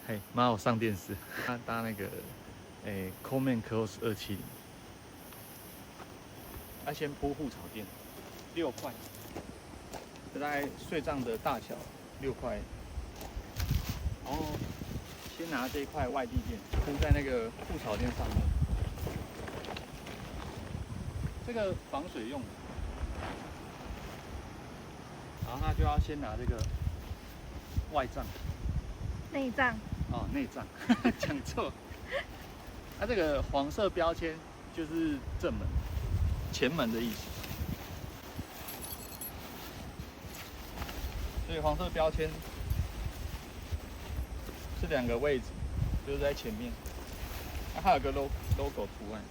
嘿，妈，我上电视，他搭那个Coleman Cross 270，他先铺护草垫，6块，大概碎账的大小6块，然后先拿这一块外地垫铺在那个护草垫上面，这个防水用的，然后他就要先拿这个外帐。内脏哦，内脏讲错。它这个黄色标签就是正门、前门的意思。所以黄色标签是2个位置，就是在前面。还有个 logo 图案。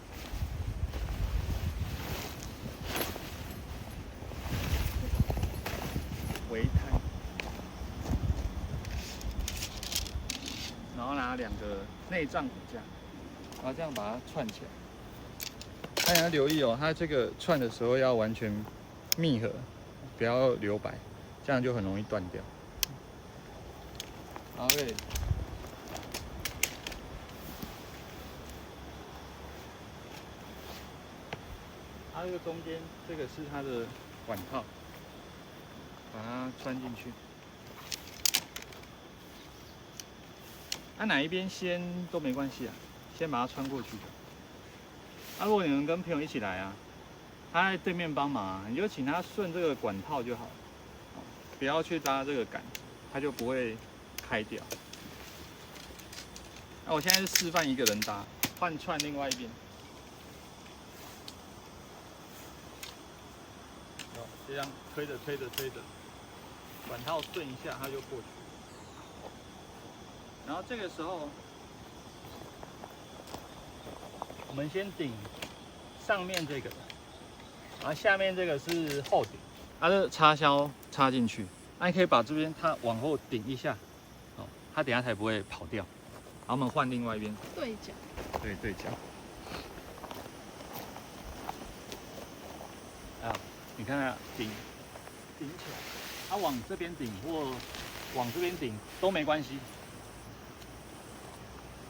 围胎。然后拿2个内帐骨架，然后这样把它串起来。大家要留意哦，它这个串的时候要完全密合，不要留白，这样就很容易断掉。然后对，它这个中间这个是它的管套，把它穿进去。哪一边先都没关系啊，先把它穿过去就。如果你们跟朋友一起来啊，他在对面帮忙啊，你就请他顺这个管套就好了，不要去搭这个杆，它就不会开掉。那我现在是示范一个人搭，换串另外一边。这样推着，管套顺一下，它就过去。然后这个时候，我们先顶上面这个，然后下面这个是后顶，它的插销插进去，你可以把这边它往后顶一下，它等下才不会跑掉。然后我们换另外一边，对角，对对角。你看它顶起来，它往这边顶或往这边顶都没关系。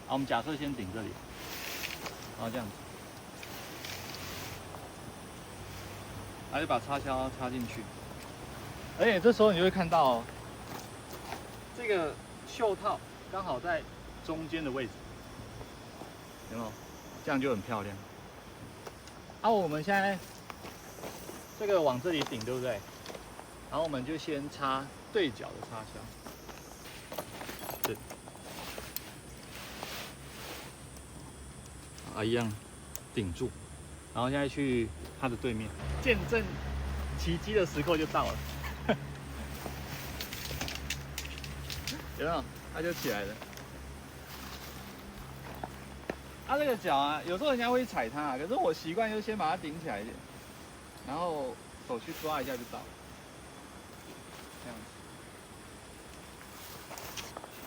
好，我们假设先顶这里，然后这样子，然后就把插销插进去。而且这时候你就会看到，这个袖套刚好在中间的位置，有没有？这样就很漂亮。我们现在这个往这里顶，对不对？然后我们就先插对角的插销，对。一样顶住，然后现在去它的对面，见证奇迹的时刻就到了，有没有？它就起来了。这个脚啊，有时候人家会踩它，可是我习惯就先把它顶起来一点，然后手去抓一下就到了，这样子。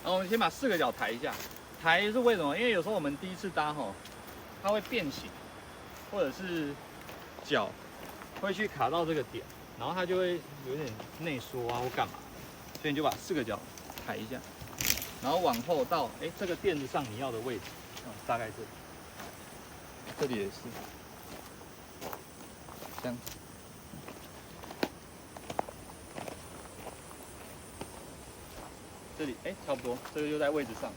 然后我们先把4个脚抬一下，抬是为什么？因为有时候我们第一次搭吼。它会变形，或者是脚会去卡到这个点，然后它就会有点内缩啊或干嘛，所以你就把4个脚抬一下，然后往后到这个垫子上你要的位置，大概这里，这里也是这样，这里差不多，这个就在位置上。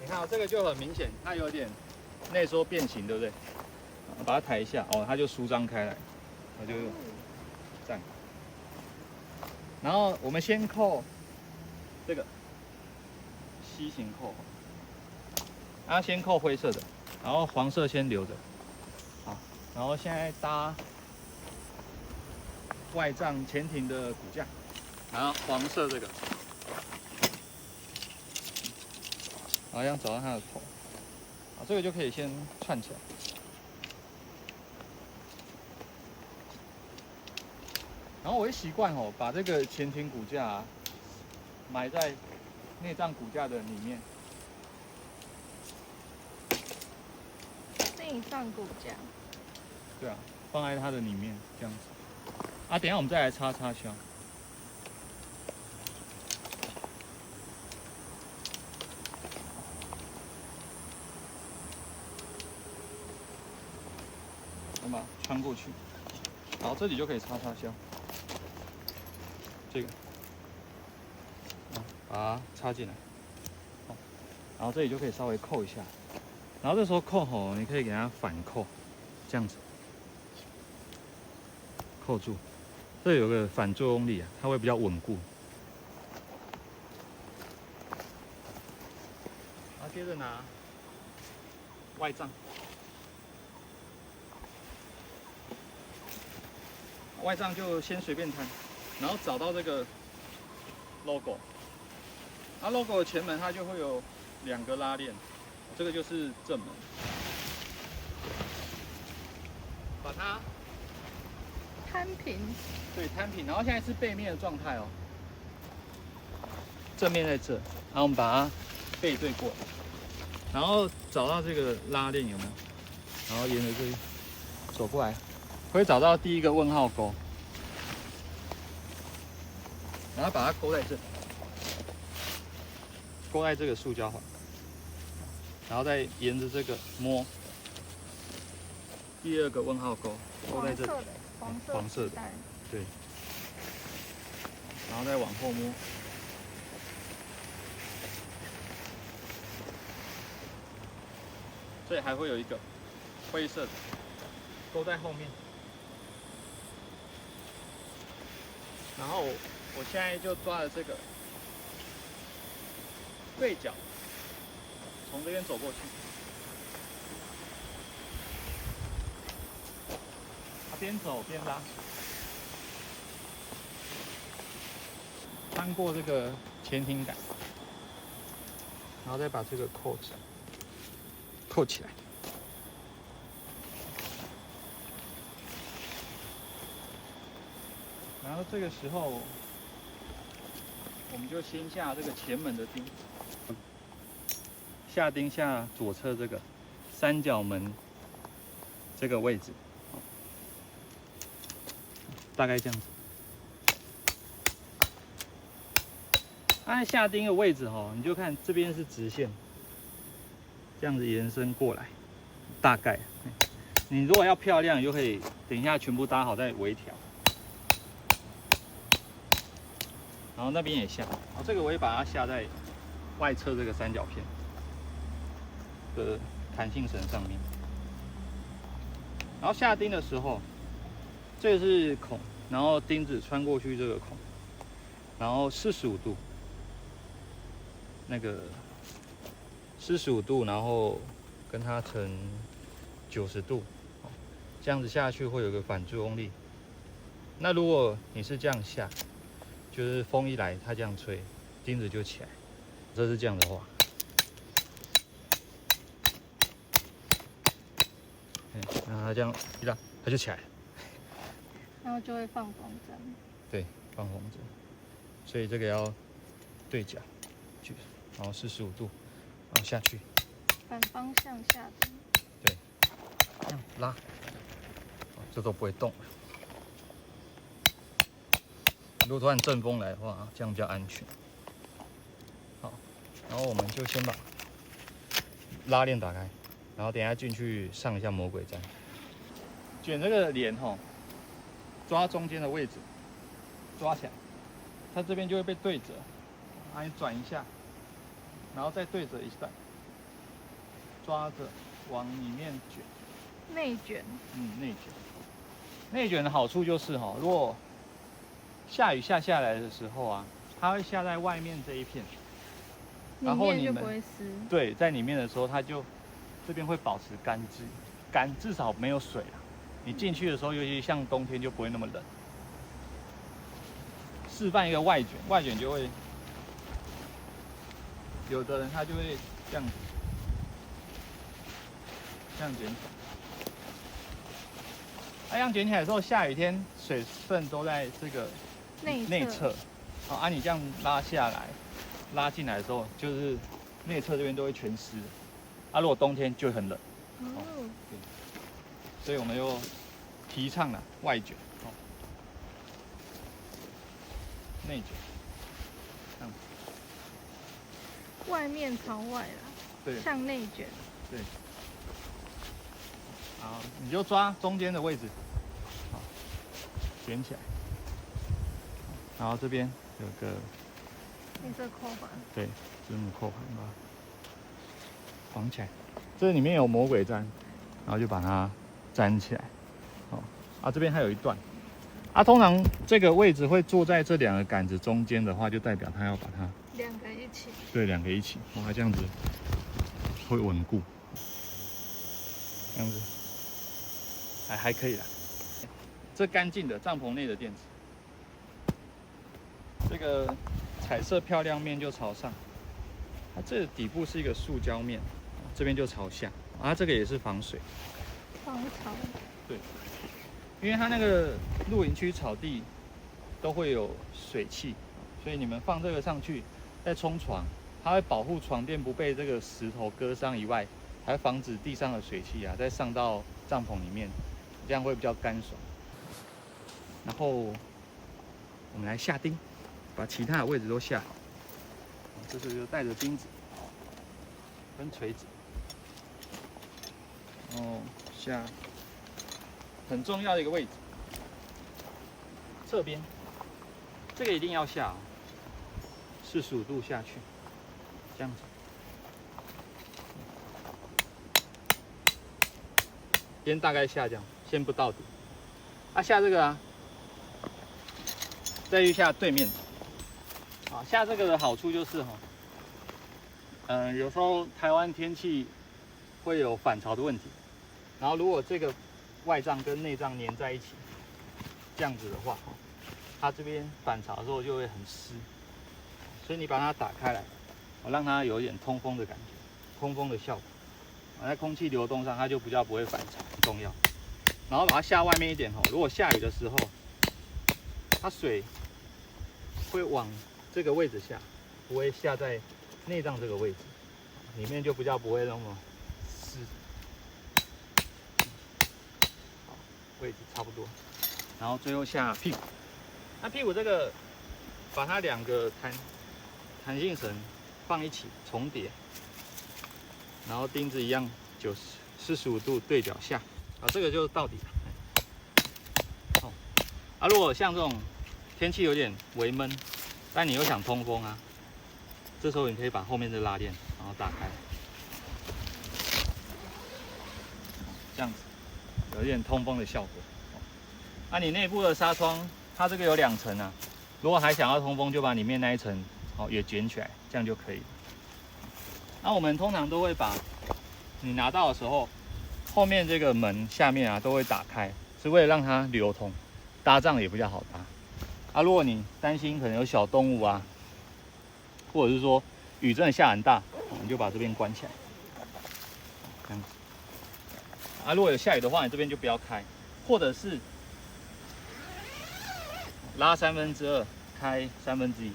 你看这个就很明显，它有点内缩变形，对不对？把它抬一下，它就舒张开来，它就这样。然后我们先扣这个 C 型扣，先扣灰色的，然后黄色先留着。好，然后现在搭外帐前庭的骨架，然后黄色这个。好像找到它的头，这个就可以先串起来。然后我会习惯把这个前庭骨架埋在内帐骨架的里面。内脏骨架。对啊，放在它的里面这样子。等一下我们再来插销。把它穿过去，然后这里就可以插销，这个，把它插进来，然后这里就可以稍微扣一下，然后这时候扣吼，你可以给它反扣，这样子，扣住，这有个反作用力啊，它会比较稳固。然后接着拿外帐。外帐就先随便摊，然后找到这个 logo， 它 logo 的前门它就会有2个拉链，这个就是正门，把它摊平，对摊平，然后现在是背面的状态哦，正面在这，然后我们把它背对过来，然后找到这个拉链有没有？然后沿着这里走过来。会找到第一个问号钩，然后把它勾在这，勾在这个塑胶环，然后再沿着这个摸第2个问号钩，勾在这里，黄色的，对，然后再往后摸，这里还会有一个灰色的，勾在后面。然后我现在就抓了这个对角，从这边走过去，边走边拉，穿过这个前庭杆，然后再把这个扣起来。然后这个时候，我们就先下这个前门的钉，下钉下左侧这个三角门这个位置，大概这样子。按下钉的位置哈，你就看这边是直线，这样子延伸过来，大概。你如果要漂亮，你就可以等一下全部搭好再微调。然后那边也下，然后这个我也把它下在外侧这个三角片的弹性绳上面。然后下钉的时候，这个是孔，然后钉子穿过去这个孔，然后45度，那个45度，然后跟它成90度，这样子下去会有个反作用力。那如果你是这样下，就是风一来，它这样吹，钉子就起来。这是这样的话，然后它这样一拉，它就起来了。然后就会放风筝。对，放风筝。所以这个要对角，然后45度，然后下去。反方向下钉。对，这样拉，这都不会动。如果突然阵风来的话，这样比较安全。好，然后我们就先把拉链打开，然后等一下进去上一下魔鬼毡。卷这个帘吼，抓中间的位置，抓起来，它这边就会被对折，啊，你转一下，然后再对折一下，抓着往里面卷。内卷。内卷。内卷的好处就是哈，如果下雨下下来的时候啊，它会下在外面这一片，然后你们不会湿。对，在里面的时候，它就这边会保持干湿，至少没有水啊。你进去的时候，尤其像冬天就不会那么冷。示范一个外卷，外卷就会，有的人他就会这样子，这样卷起来。这样卷起来的时候，下雨天水分都在这个内侧，好，啊，你这样拉下来，拉进来的时候，就是内侧这边都会全湿。啊，如果冬天就会很冷。哦。对。所以我们就提倡了外卷，内卷，这样子。外面朝外啦。对。向内卷。对。好，你就抓中间的位置，好，卷起来。然后这边有个黑色扣环，对，字母扣环把它绑起来。这里面有魔鬼毡，然后就把它粘起来。好，啊，这边还有一段。啊，通常这个位置会坐在这两个杆子中间的话，就代表它要把它两个一起。对，两个一起，哇，这样子会稳固。这样子，还可以啦。这干净的帐篷内的垫子，这个彩色漂亮面就朝上，它这底部是一个塑胶面，这边就朝下，啊，这个也是防水，防潮。对，因为它那个露营区草地都会有水汽，所以你们放这个上去再冲床，它会保护床垫不被这个石头割伤以外，还防止地上的水汽啊再上到帐篷里面，这样会比较干爽。然后我们来下钉，把其他的位置都下好。这时候就带着钉子跟锤子，然后下很重要的一个位置，侧边，这个一定要下哦，45度下去，这样子。先大概下这样，先不到底。啊，下这个啊，再去下对面。啊，下这个的好处就是哈，有时候台湾天气会有反潮的问题，然后如果这个外帐跟内帐粘在一起，这样子的话，它这边反潮的时候就会很湿，所以你把它打开来，让它有一点通风的感觉，通风的效果。在空气流动上，它就比较不会反潮，很重要。然后把它下外面一点，如果下雨的时候，它水会往这个位置下，不会下在内帐这个位置，里面就比较不会那么湿。好，位置差不多，然后最后下屁股。那屁股这个，把它两个弹性绳放一起重叠。然后钉子一样45度对角下，啊，这个就到底了。哦，啊，如果像这种天气有点微闷，但你又想通风啊，这时候你可以把后面的拉链然后打开，这样子有一点通风的效果。啊，你内部的纱窗，它这个有2层啊，如果还想要通风，就把里面那一层也卷起来，这样就可以了。那我们通常都会把你拿到的时候，后面这个门下面啊都会打开，是为了让它流通，搭帐也比较好搭。啊，如果你担心可能有小动物啊，或者是说雨真的下很大，你就把这边关起来，这样子。啊，如果有下雨的话，你这边就不要开，或者是拉2/3，开1/3，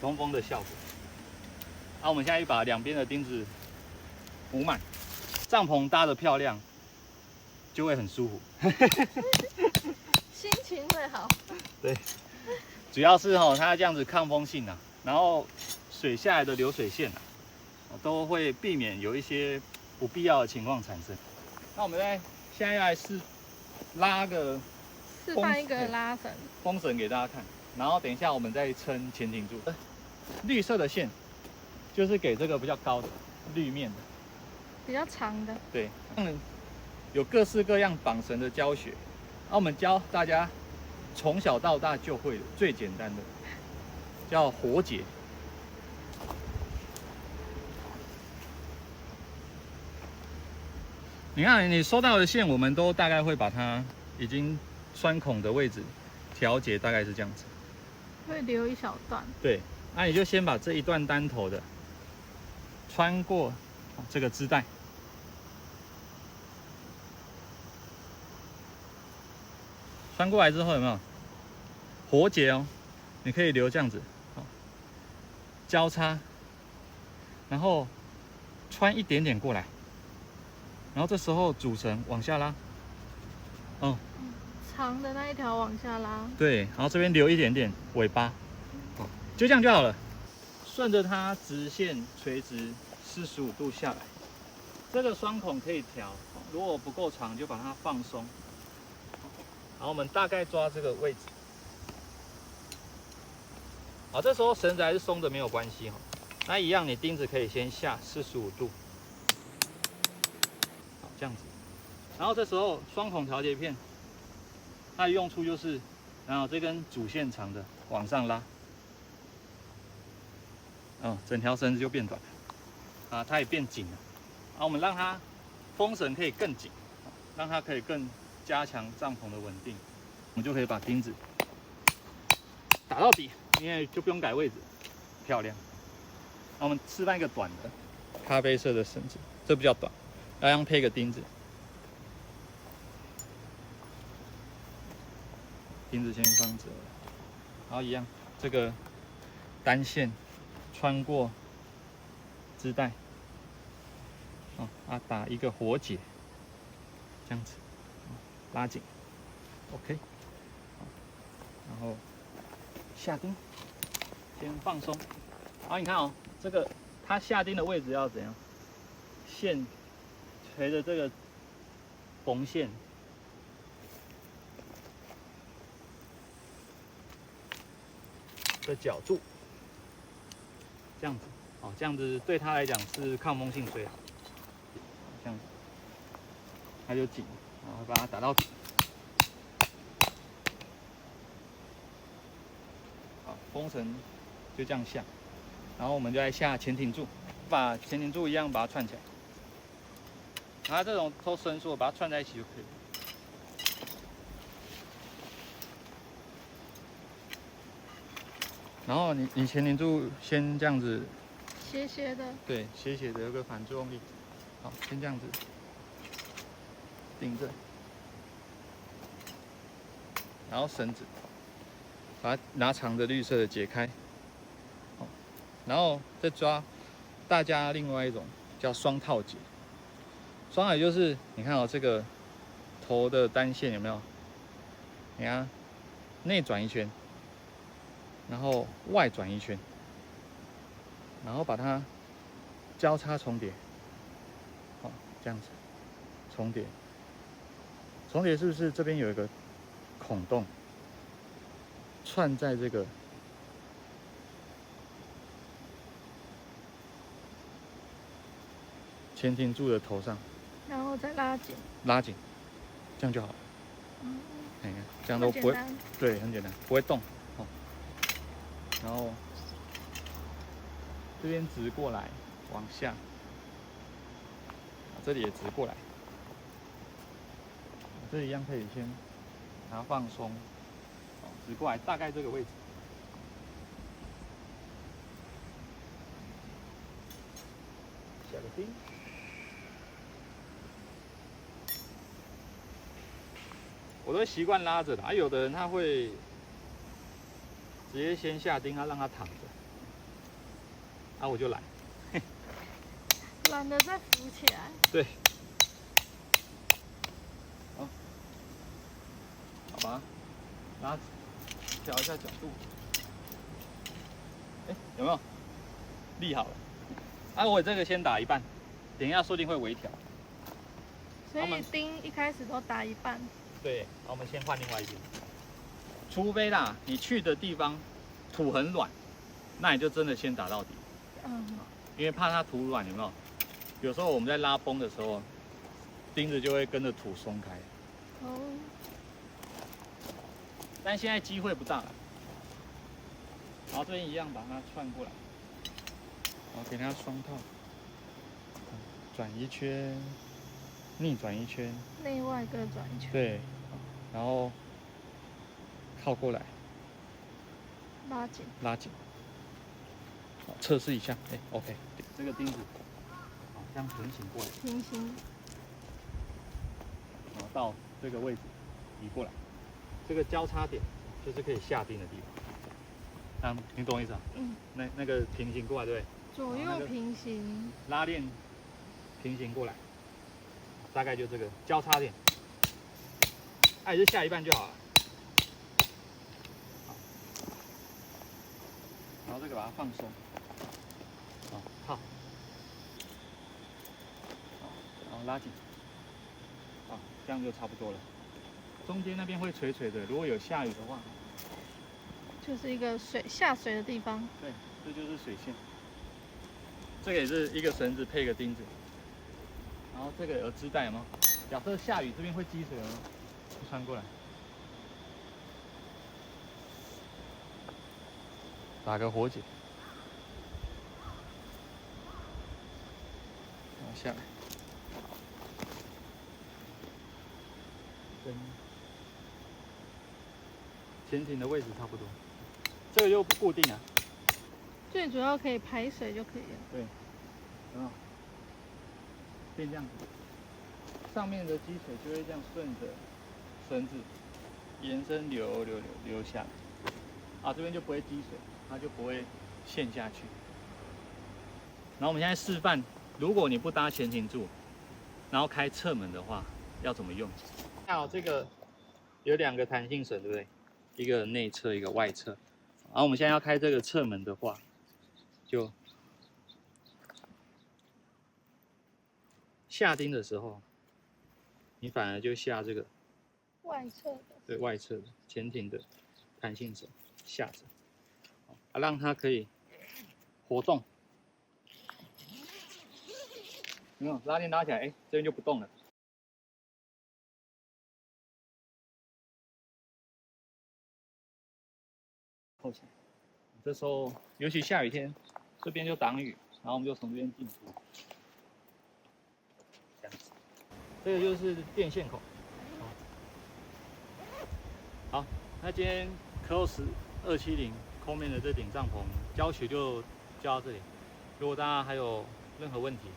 通风的效果。那我们现在就把两边的钉子补满，帐篷搭得漂亮，就会很舒服，心情会好。对，主要是它这样子抗风性啊，然后水下来的流水线啊，都会避免有一些不必要的情况产生。那我们现在来示范一个拉绳，风绳给大家看，然后等一下我们再撑前艇柱。绿色的线就是给这个比较高的绿面的，比较长的。对，有各式各样绑绳的教学，我们教大家从小到大就会的最简单的，叫活结。你看，你收到的线，我们都大概会把它已经穿孔的位置调节，大概是这样子。会留一小段。对，那你就先把这一段单头的穿过这个织带，穿过来之后有没有活结哦？你可以留这样子，交叉，然后穿一点点过来，然后这时候主绳往下拉，长的那一条往下拉。对，然后这边留一点点尾巴，就这样就好了。顺着它直线垂直45度下来，这个双孔可以调，如果不够长就把它放松。然后我们大概抓这个位置。好，这时候绳子还是松的没有关系哈。那一样，你钉子可以先下45度，好这样子。然后这时候双孔调节片，它的用处就是，然后这根主线长的往上拉，整条绳子就变短了，它也变紧了。我们让它风绳可以更紧，让它可以更加强帐篷的稳定，我们就可以把钉子打到底，因为就不用改位置，漂亮。我们示范一个短的，咖啡色的绳子，这比较短，要让配个钉子，钉子先放这，然后一样，这个单线穿过织带，打一个活结，这样子，拉紧 ，OK， 然后下钉，先放松，然后你看哦。这个它下钉的位置要怎样？线随着这个缝线的角度，这样子，这样子对它来讲是抗风性最好。这样子，它就紧，然后把它打到底。好，风绳就这样下。然后我们就来下前挺柱，把前挺柱一样把它串起来。它这种都伸缩，把它串在一起就可以了。然后你前挺柱先这样子，斜斜的，对，斜斜的有个反作用力。好，先这样子顶着，然后绳子把它拿长的绿色的解开。然后再抓大家另外一种叫双套结，双套就是你看这个头的单线有没有？你看内转一圈，然后外转一圈，然后把它交叉重叠，这样子重叠，重叠是不是这边有一个孔洞，串在这个前挺柱的头上，然后再拉紧，拉紧，这样就好了。你看，这样都不会，对，很简单，不会动。然后这边直过来，往下，这里也直过来，这一样可以先把它放松，直过来，大概这个位置。下个钉。我都习惯拉着的，有的人他会直接先下钉，让他躺着，我就懒，懒得再扶起来。对，好吧，拉调一下角度，有没有立好了？我这个先打一半，等一下说不定会微调。所以钉一开始都打一半。对，我们先换另外一边。除非啦，你去的地方土很软，那你就真的先打到底。因为怕它土软，有没有？有时候我们在拉崩的时候，钉子就会跟着土松开。但现在机会不大了。然后这边一样把它串过来，然后给它双套，转一圈，逆转一圈，内外各转一圈。对，然后靠过来，拉紧，拉紧，好，测试一下，OK， 这个钉子，好，这样平行过来，平行，然后到这个位置移过来，这个交叉点就是可以下钉的地方，你懂我意思啊？那个平行过来，对不对？左右平行，拉链平行过来，大概就这个交叉点，也是下一半就好了。然后这个把它放松，套，拉紧，好，这样就差不多了。中间那边会垂垂的，如果有下雨的话，就是一个下水的地方。对，这就是水线。这个也是一个绳子配一个钉子，然后这个有织带有没有？假设下雨这边会积水有没有？就穿过来，打个活结，然后下来。跟潜艇的位置差不多，这个又不固定啊。最主要可以排水就可以了。对，变这样子，上面的积水就会这样顺着绳子延伸流下来，啊，这边就不会积水，它就不会陷下去。然后我们现在示范，如果你不搭潜艇柱，然后开侧门的话，要怎么用？看好这个有2个弹性绳，对不对？一个内侧，一个外侧。然后我们现在要开这个侧门的话，就下钉的时候，你反而就下这个外侧的。对外侧的潜艇的弹性绳下着，让它可以活动。没有拉链拉起来，哎，这边就不动了。扣起来。这时候尤其下雨天，这边就挡雨，然后我们就从这边进出。这样子，这个就是电线口。好，那今天 Close 270后面的这顶帐篷教学就教到这里。如果大家还有任何问题，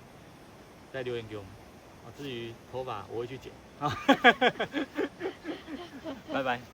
再留言给我们。至于头发，我会去剪。拜拜。